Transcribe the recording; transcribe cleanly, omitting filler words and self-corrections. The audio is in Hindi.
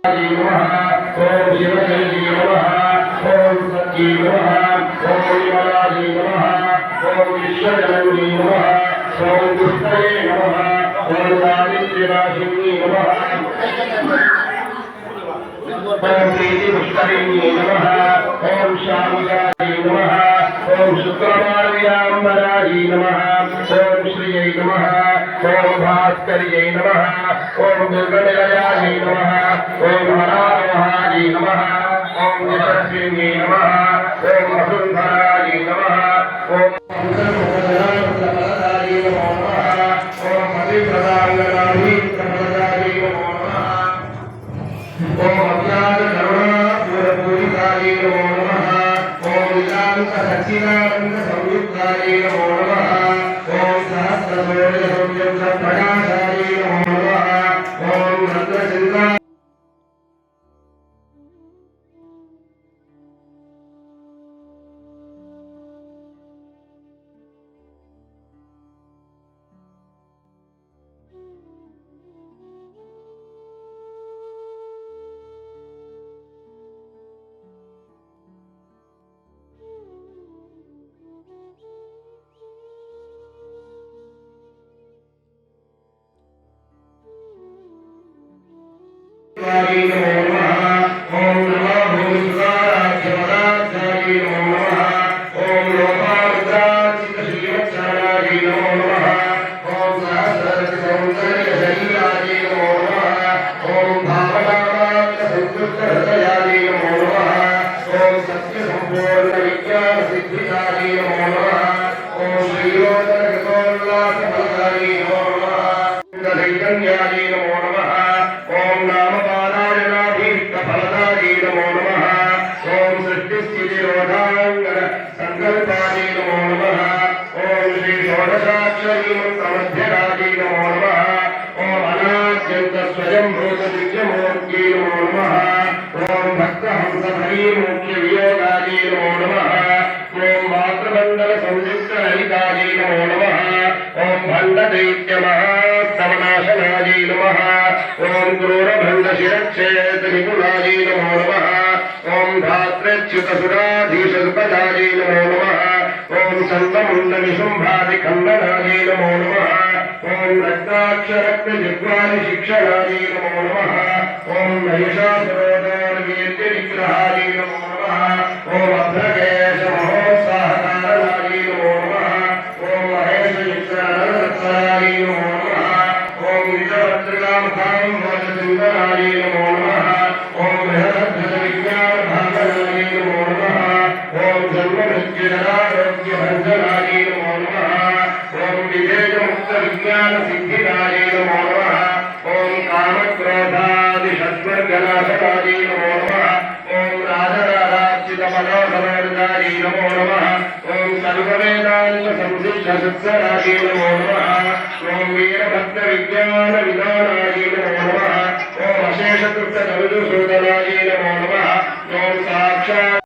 ओम शिवजी नमः। ओम सच्ची नमः। ओम विमलाजी नमः। ओम विश्वजननी नमः। ओम दुष्टये नमः। ओम दारिद्र्यनाशिनी नमः। ओम प्रीतिपुष्करिणी नमः। ओम शामुकायै नमः। ओम शुक्रमार्याम्बरायै नमः। ओम श्रियै नमः। ओम भास्कर्यै नमः। ओम दुर्गनिलयायै नमः। ओम हरारोहायै नमः। ओम यशस्विन्यै नमः। ओम वसुन्धरायै नमः। ओम मंगलमंगलाय नमः। ओम पतिप्रदांगनायै नमः। ओम अज्ञान करुणा पूरपूरितायै नमो नमः। ओम निरांत सच्चिदानंद संयुक्तायै नमो नमः। ओम सहस्रसूर्य संयुक्त प्रकाशायै नमो नमः। ओम नंदचिंता नमो नमः। ओम नमो भूमिकाराध्यवराध्यायै नमो नमः। ओम लोकारुद्राचितश्रीवत्सरायै नमो नमः। ओम सहस्रसौन्दर्यशरीरायै नमो नमः। ओम भावनामात्रसंयुक्तहृदयायै नमो नमः। ओम सत्यसम्पूर्णविज्ञानसिद्धिदायै नमो नमः। ओम श्रीयोजनकृतोल्लासफलदायै नमो नमः। दैकन्यायै नमो नमः। ओम नामपारायणाभीष्टफलदायै नमो नमः। ओम सृष्टिस्थितिरोधाङ्गन संकल्पायै नमो नमः। ओम श्री षोडशाक्षरी मंत्रमध्यरायै नमो नमः। ओम अनाद्यन्त स्वयंभूत दिव्यमूर्त्यै नमो नमः। ओम भक्तहंसभरीमुख्यवियोगायै नमो नमः। ओम मातृमण्डल संयुक्तरहितायै नमो नमः। ओम भण्डदैत्यमहास्तवनाशनायै नमः। ओम क्रूरभण्डशिरच्छेदनिपुणायै नमो नमः। ओम धात्र्यच्युतसुराधीशसुपदायै नमो नमः। ओम चन्द्रमुण्डनिशुम्भादिखण्डनायै नमो नमः। ओम रक्ताक्षरक्तजिह्वादिशिक्षणायै नमो नमः। ओम महिषासुरोदरवीर्यनिग्रहायै नमो नमः। ओम अभ्रकेशमहोत्साहकारणायै नमो नमः। ओम महेशयुक्तानरत्नायै नमो नमः। ओम निजभद्रकामकामोचसिन्दरायै नमो नमः। ओम बृहदध्वजविज्ञानभागनायै नमो नमः। ओम जन्ममृत्युजरारोग्यभञ्जनायै नमो नमः। ओम विवेकमुक्तविज्ञानसिद्धिदायै नमो नमः। ओम कामक्रोधादिषड्वर्गनाशनायै नमो नमः। ओम राजरारार्चितमनोहरवर्गायै नमो नमः। ओम सर्ववेदान्तसंसिद्धसुत्सरायै नमो नमः। ओम वीरभद्रविज्ञानविधानायै नमो नमः। ओम अशेषतुष्टकविदुसूदनायै नमो नमः। ओम साक्षात्